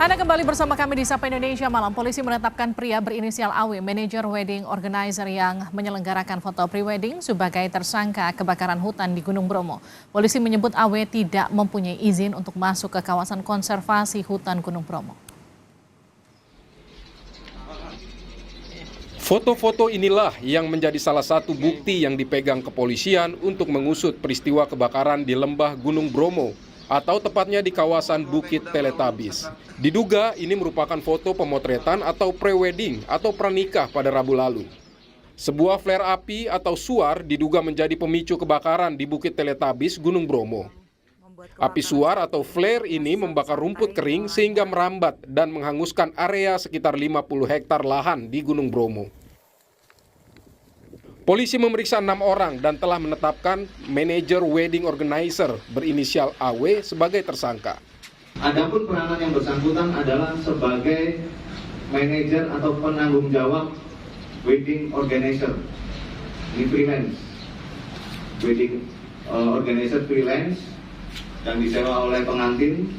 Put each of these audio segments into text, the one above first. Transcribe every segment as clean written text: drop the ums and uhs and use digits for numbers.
Anda kembali bersama kami di Sapa Indonesia Malam. Polisi menetapkan pria berinisial AW, manajer wedding organizer yang menyelenggarakan foto pre-wedding sebagai tersangka kebakaran hutan di Gunung Bromo. Polisi menyebut AW tidak mempunyai izin untuk masuk ke kawasan konservasi hutan Gunung Bromo. Foto-foto inilah yang menjadi salah satu bukti yang dipegang kepolisian untuk mengusut peristiwa kebakaran di lembah Gunung Bromo, atau tepatnya di kawasan Bukit Teletabis. Diduga ini merupakan foto pemotretan atau pre-wedding atau pranikah pada Rabu lalu. Sebuah flare api atau suar diduga menjadi pemicu kebakaran di Bukit Teletabis, Gunung Bromo. Api suar atau flare ini membakar rumput kering sehingga merambat dan menghanguskan area sekitar 50 hektar lahan di Gunung Bromo. Polisi memeriksa 6 orang dan telah menetapkan manajer wedding organizer berinisial AW sebagai tersangka. Adapun peranan yang bersangkutan adalah sebagai manajer atau penanggung jawab wedding organizer di freelance, wedding organizer freelance dan disewa oleh pengantin.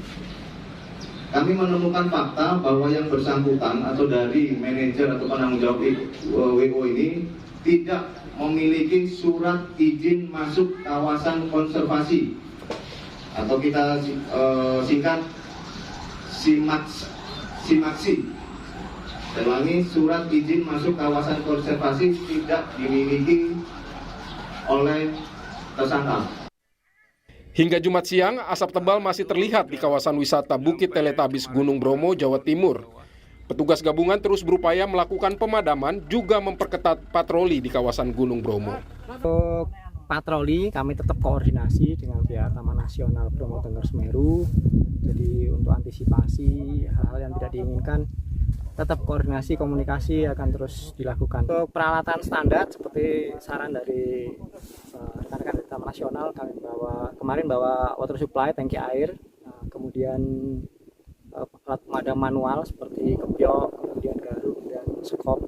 Kami menemukan fakta bahwa yang bersangkutan atau dari manajer atau penanggung jawab WO ini tidak memiliki surat izin masuk kawasan konservasi atau kita singkat SIMAKSI. Ulangi, surat izin masuk kawasan konservasi tidak dimiliki oleh tersangka. Hingga Jumat siang, asap tebal masih terlihat di kawasan wisata Bukit Teletabis Gunung Bromo, Jawa Timur. Petugas gabungan terus berupaya melakukan pemadaman juga memperketat patroli di kawasan Gunung Bromo. Untuk patroli kami tetap koordinasi dengan pihak Taman Nasional Bromo Tengger Semeru. Jadi untuk antisipasi hal-hal yang tidak diinginkan, tetap koordinasi komunikasi akan terus dilakukan. Untuk peralatan standar seperti saran dari rekan-rekan dari Taman Nasional, kami kemarin bawa water supply, tangki air, kemudian alat pemadam manual seperti kepiok, kemudian garum dan skop.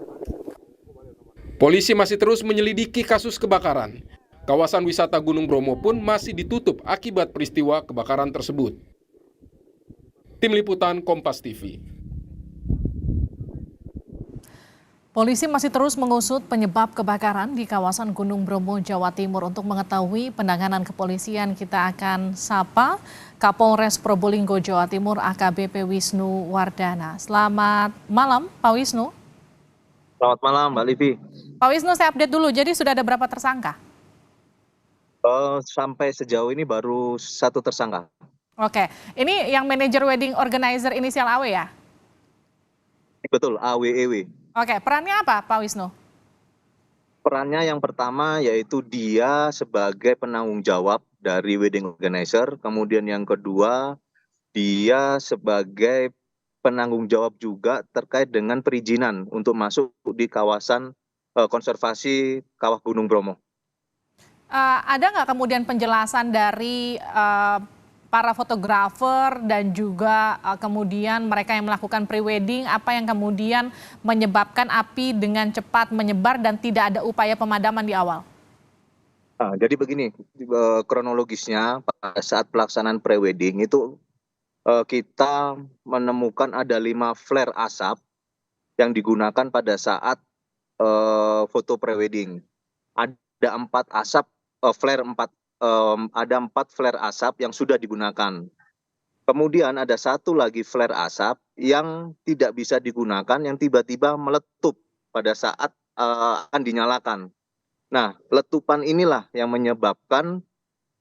Polisi masih terus menyelidiki kasus kebakaran. Kawasan wisata Gunung Bromo pun masih ditutup akibat peristiwa kebakaran tersebut. Tim Liputan Kompas TV. Polisi masih terus mengusut penyebab kebakaran di kawasan Gunung Bromo, Jawa Timur. Untuk mengetahui penanganan kepolisian, kita akan sapa Kapolres Probolinggo, Jawa Timur, AKBP Wisnu Wardana. Selamat malam, Pak Wisnu. Selamat malam, Mbak Livi. Pak Wisnu, saya update dulu. Jadi sudah ada berapa tersangka? Sampai sejauh ini baru 1 tersangka. Oke, ini yang manajer wedding organizer inisial AW ya? Betul, AWEW. Oke, perannya apa, Pak Wisnu? Perannya yang pertama yaitu dia sebagai penanggung jawab dari wedding organizer. Kemudian yang kedua, dia sebagai penanggung jawab juga terkait dengan perizinan untuk masuk di kawasan konservasi Kawah Gunung Bromo. Ada nggak kemudian penjelasan dari para fotografer dan juga kemudian mereka yang melakukan pre-wedding, apa yang kemudian menyebabkan api dengan cepat menyebar dan tidak ada upaya pemadaman di awal? Jadi begini, kronologisnya pada saat pelaksanaan pre-wedding itu kita menemukan ada 5 flare asap yang digunakan pada saat foto pre-wedding. Ada 4 asap, ada 4 flare asap yang sudah digunakan. Kemudian ada 1 lagi flare asap yang tidak bisa digunakan, yang tiba-tiba meletup pada saat akan dinyalakan. Nah, letupan inilah yang menyebabkan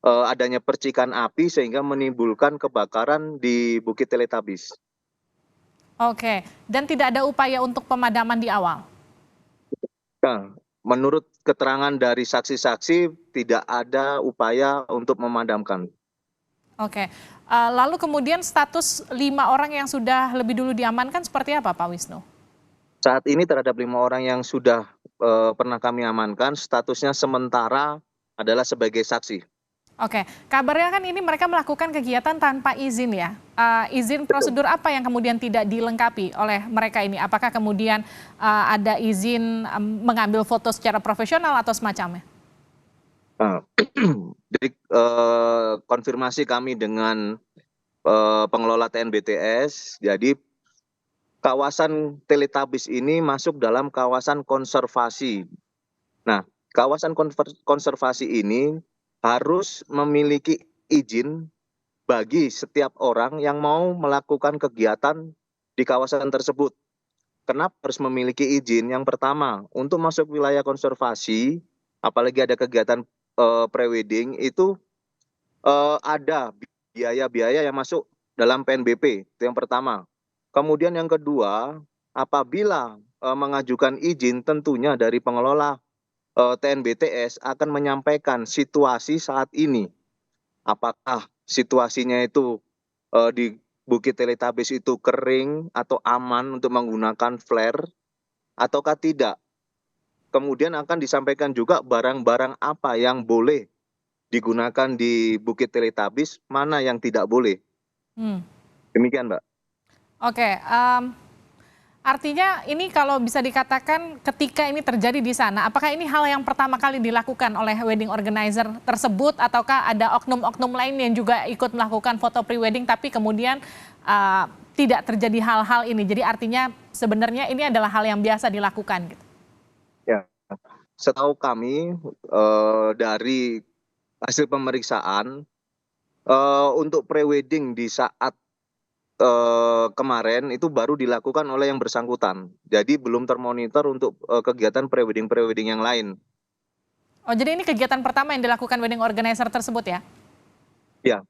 adanya percikan api sehingga menimbulkan kebakaran di Bukit Teletabis. Oke, dan tidak ada upaya untuk pemadaman di awal? Nah, menurut keterangan dari saksi-saksi tidak ada upaya untuk memadamkan. Oke, lalu kemudian status 5 orang yang sudah lebih dulu diamankan seperti apa, Pak Wisnu? Saat ini terhadap 5 orang yang sudah pernah kami amankan, statusnya sementara adalah sebagai saksi. Oke, kabarnya kan ini mereka melakukan kegiatan tanpa izin ya. Izin prosedur apa yang kemudian tidak dilengkapi oleh mereka ini? Apakah kemudian ada izin mengambil foto secara profesional atau semacamnya? Jadi konfirmasi kami dengan pengelola TNBTS. Jadi kawasan Teletubbies ini masuk dalam kawasan konservasi. Nah, kawasan konservasi ini harus memiliki izin bagi setiap orang yang mau melakukan kegiatan di kawasan tersebut. Kenapa harus memiliki izin? Yang pertama, untuk masuk wilayah konservasi, apalagi ada kegiatan prewedding, itu ada biaya-biaya yang masuk dalam PNBP. Itu yang pertama. Kemudian yang kedua, apabila mengajukan izin, tentunya dari pengelola TNBTS akan menyampaikan situasi saat ini. Apakah situasinya itu di Bukit Teletubbies itu kering atau aman untuk menggunakan flare ataukah tidak. Kemudian akan disampaikan juga barang-barang apa yang boleh digunakan di Bukit Teletubbies, mana yang tidak boleh. Demikian, Mbak. Oke, artinya ini kalau bisa dikatakan ketika ini terjadi di sana, apakah ini hal yang pertama kali dilakukan oleh wedding organizer tersebut ataukah ada oknum-oknum lain yang juga ikut melakukan foto pre-wedding tapi kemudian tidak terjadi hal-hal ini? Jadi artinya sebenarnya ini adalah hal yang biasa dilakukan gitu. Ya, setahu kami dari hasil pemeriksaan untuk pre-wedding di saat kemarin itu baru dilakukan oleh yang bersangkutan. Jadi belum termonitor untuk kegiatan pre-wedding yang lain. Oh, jadi ini kegiatan pertama yang dilakukan wedding organizer tersebut ya? Ya.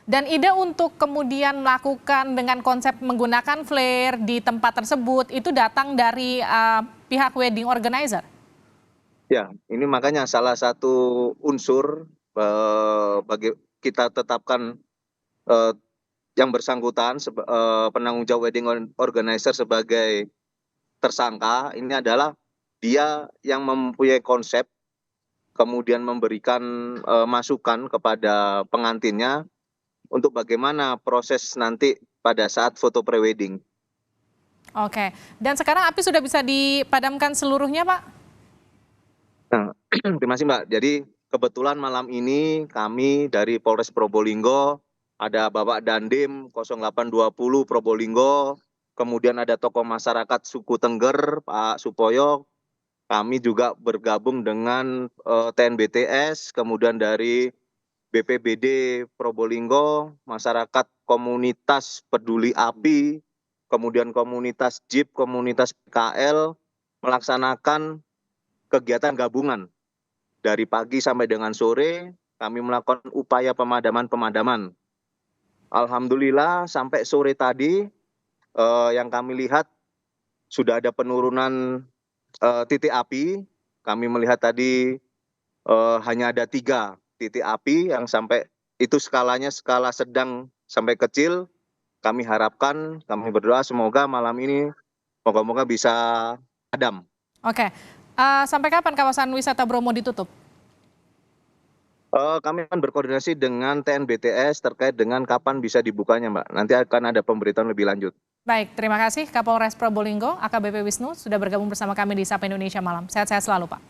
Dan ide untuk kemudian melakukan dengan konsep menggunakan flare di tempat tersebut itu datang dari pihak wedding organizer? Ya, ini makanya salah satu unsur bagi kita tetapkan yang bersangkutan penanggung jawab wedding organizer sebagai tersangka. Ini adalah dia yang mempunyai konsep, kemudian memberikan masukan kepada pengantinnya untuk bagaimana proses nanti pada saat foto prewedding. Oke, dan sekarang api sudah bisa dipadamkan seluruhnya, Pak? Nah, terima kasih Mbak. Jadi kebetulan malam ini kami dari Polres Probolinggo, ada Bapak Dandim 0820 Probolinggo, kemudian ada tokoh masyarakat suku Tengger, Pak Supoyo, kami juga bergabung dengan TNBTS, kemudian dari BPBD Probolinggo, masyarakat komunitas peduli api, kemudian komunitas JIP, komunitas PKL, melaksanakan kegiatan gabungan. Dari pagi sampai dengan sore, kami melakukan upaya pemadaman. Alhamdulillah sampai sore tadi yang kami lihat sudah ada penurunan titik api. Kami melihat tadi hanya ada 3 titik api yang sampai itu skalanya skala sedang sampai kecil. Kami harapkan, kami berdoa semoga malam ini moga-moga bisa padam. Oke, sampai kapan kawasan wisata Bromo ditutup? Kami akan berkoordinasi dengan TNBTS terkait dengan kapan bisa dibukanya, Mbak. Nanti akan ada pemberitahuan lebih lanjut. Baik, terima kasih Kapolres Probolinggo, AKBP Wisnu, sudah bergabung bersama kami di Sapa Indonesia Malam. Sehat-sehat selalu, Pak.